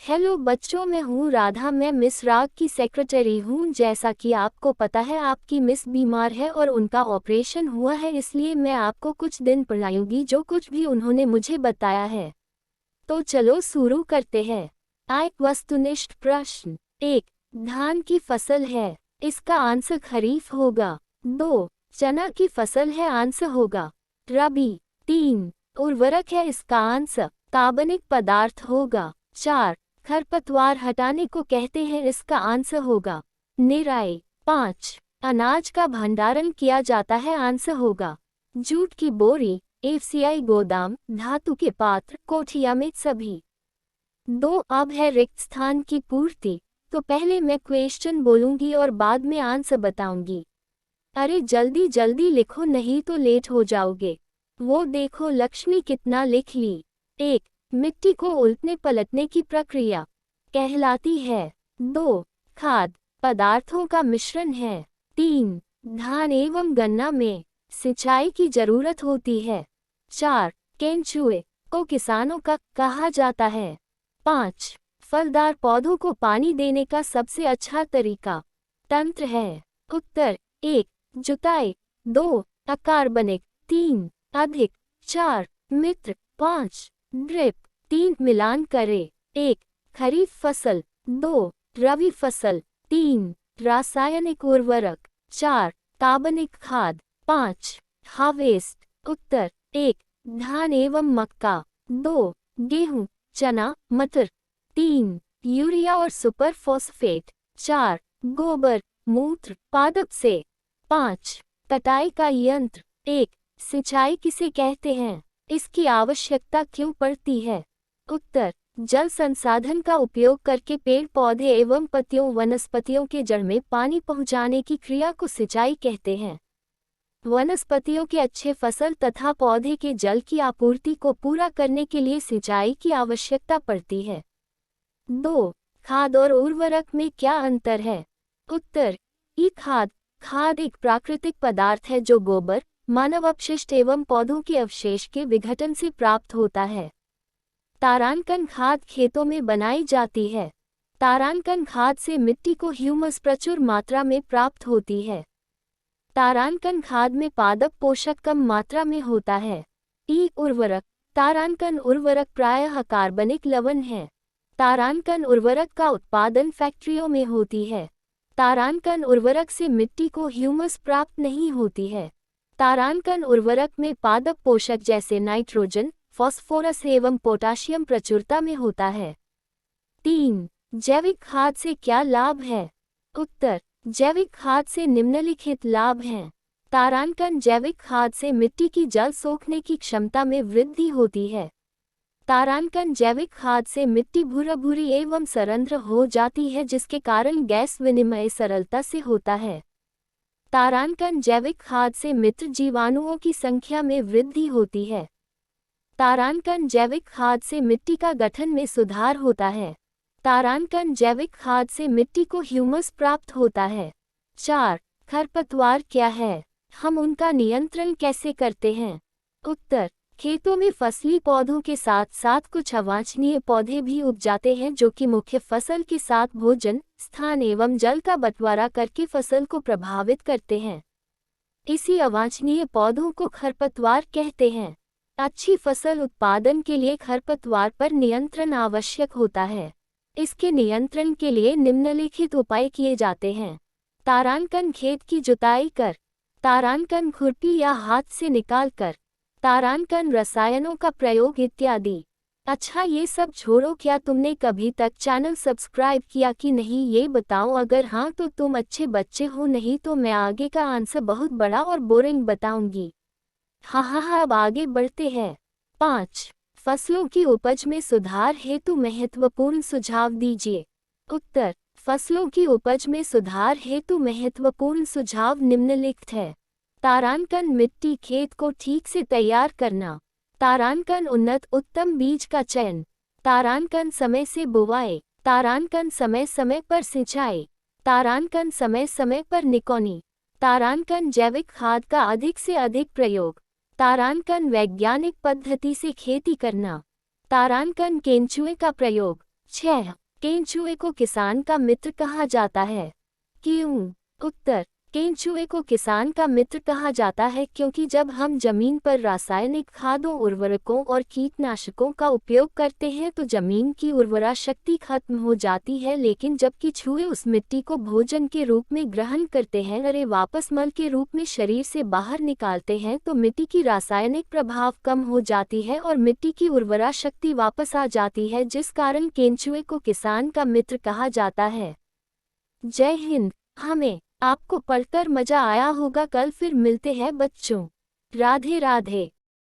Hello बच्चों, मैं हूँ राधा। मैं मिस राग की सेक्रेटरी हूँ। जैसा कि आपको पता है, आपकी मिस बीमार है और उनका ऑपरेशन हुआ है, इसलिए मैं आपको कुछ दिन पढ़ाऊंगी जो कुछ भी उन्होंने मुझे बताया है। तो चलो शुरू करते हैं। एक वस्तुनिष्ठ प्रश्न। 1. धान की फसल है, इसका आंसर खरीफ होगा। 2. चना की फसल है, आंसर होगा रबी। 3. उर्वरक है, इसका आंसर कार्बनिक पदार्थ होगा। 4. खरपतवार हटाने को कहते हैं, इसका आंसर होगा निराई। 5. अनाज का भंडारण किया जाता है, आंसर होगा जूट की बोरी, एफसीआई गोदाम, धातु के पात्र, कोठिया में सभी। 2. अब है रिक्त स्थान की पूर्ति। तो पहले मैं क्वेश्चन बोलूंगी और बाद में आंसर बताऊंगी। अरे जल्दी जल्दी लिखो, नहीं तो लेट हो जाओगे। वो देखो लक्ष्मी कितना लिख ली। 1. मिट्टी को उलटने पलटने की प्रक्रिया कहलाती है। 2. खाद पदार्थों का मिश्रण है। 3. धान एवं गन्ना में सिंचाई की जरूरत होती है। 4. केंचुए को किसानों का कहा जाता है। 5. फलदार पौधों को पानी देने का सबसे अच्छा तरीका तंत्र है। उत्तर 1. जुताई। 2. अकार्बनिक। 3. अधिक। 4. मित्र। 5. ड्रिप। 3. मिलान करें। 1. खरीफ फसल। 2. रबी फसल। 3. रासायनिक उर्वरक। 4. कार्बनिक खाद। 5. हार्वेस्ट। उत्तर 1. धान एवं मक्का। 2. गेहूं, चना, मटर। 3. यूरिया और सुपर फॉस्फेट। 4. गोबर, मूत्र, पादप से। 5. कटाई का यंत्र। 1. सिंचाई किसे कहते हैं, इसकी आवश्यकता क्यों पड़ती है। उत्तर जल संसाधन का उपयोग करके पेड़ पौधे एवं पत्तियों वनस्पतियों के जड़ में पानी पहुंचाने की क्रिया को सिंचाई कहते हैं। वनस्पतियों के अच्छे फसल तथा पौधे के जल की आपूर्ति को पूरा करने के लिए सिंचाई की आवश्यकता पड़ती है। 2. खाद और उर्वरक में क्या अंतर है। उत्तर ई खाद खाद एक प्राकृतिक पदार्थ है जो गोबर, मानव अपशिष्ट एवं पौधों के अवशेष के विघटन से प्राप्त होता है। तारांकन खाद खेतों में बनाई जाती है। तारांकन खाद से मिट्टी को ह्यूमस प्रचुर मात्रा में प्राप्त होती है। तारांकन खाद में पादप पोषक कम मात्रा में होता है। ई उर्वरक तारांकन उर्वरक प्रायः कार्बनिक लवण है। तारांकन उर्वरक का उत्पादन फैक्ट्रियों में होती है। तारांकन उर्वरक से मिट्टी को ह्यूमस प्राप्त नहीं होती है। तारांकन उर्वरक में पादप पोषक जैसे नाइट्रोजन, फास्फोरस एवं पोटाशियम प्रचुरता में होता है। 3. जैविक खाद से क्या लाभ है। उत्तर जैविक खाद से निम्नलिखित लाभ हैं। तारांकन जैविक खाद से मिट्टी की जल सोखने की क्षमता में वृद्धि होती है। तारांकन जैविक खाद से मिट्टी भूरा-भूरी एवं सरंध्र हो जाती है, जिसके कारण गैस विनिमय सरलता से होता है। तारांकन जैविक खाद से मित्र जीवाणुओं की संख्या में वृद्धि होती है। तारांकन जैविक खाद से मिट्टी का गठन में सुधार होता है। तारांकन जैविक खाद से मिट्टी को ह्यूमस प्राप्त होता है। 4. खरपतवार क्या है, हम उनका नियंत्रण कैसे करते हैं। उत्तर खेतों में फसली पौधों के साथ साथ कुछ अवांछनीय पौधे भी उग जाते हैं, जो कि मुख्य फसल के साथ भोजन, स्थान एवं जल का बंटवारा करके फसल को प्रभावित करते हैं। इसी अवांछनीय पौधों को खरपतवार कहते हैं। अच्छी फसल उत्पादन के लिए खरपतवार पर नियंत्रण आवश्यक होता है। इसके नियंत्रण के लिए निम्नलिखित उपाय किए जाते हैं। तारांकन खेत की जुताई कर। तारांकन खुरपी या हाथ से निकाल कर। तारांकन रसायनों का प्रयोग इत्यादि। अच्छा ये सब छोड़ो, क्या तुमने कभी तक चैनल सब्सक्राइब किया कि नहीं ये बताओ। अगर हाँ तो तुम अच्छे बच्चे हो, नहीं तो मैं आगे का आंसर बहुत बड़ा और बोरिंग बताऊंगी। हाँ, अब आगे बढ़ते हैं। 5. फसलों की उपज में सुधार हेतु महत्वपूर्ण सुझाव दीजिए। उत्तर फसलों की उपज में सुधार हेतु महत्वपूर्ण सुझाव निम्नलिखित है। तारांकन मिट्टी खेत को ठीक से तैयार करना। तारांकन उन्नत उत्तम बीज का चयन। तारांकन समय से बुवाई। तारांकन समय समय पर सिंचाई। तारांकन समय समय पर निकौनी। तारांकन जैविक खाद का अधिक से अधिक प्रयोग। तारांकन वैज्ञानिक पद्धति से खेती करना। तारांकन केंचुए का प्रयोग। 6. केंचुए को किसान का मित्र कहा जाता है। क्यों? उत्तर, केंचुए को किसान का मित्र कहा जाता है क्योंकि जब हम जमीन पर रासायनिक खादों, उर्वरकों और कीटनाशकों का उपयोग करते हैं तो जमीन की उर्वरा शक्ति खत्म हो जाती है, लेकिन जब केंचुए उस मिट्टी को भोजन के रूप में ग्रहण करते हैं और वापस मल के रूप में शरीर से बाहर निकालते हैं तो मिट्टी की रासायनिक प्रभाव कम हो जाती है और मिट्टी की उर्वरा शक्ति वापस आ जाती है, जिस कारण केंचुए को किसान का मित्र कहा जाता है। जय हिंद। हमें आपको पढ़कर मजा आया होगा। कल फिर मिलते हैं बच्चों। राधे राधे।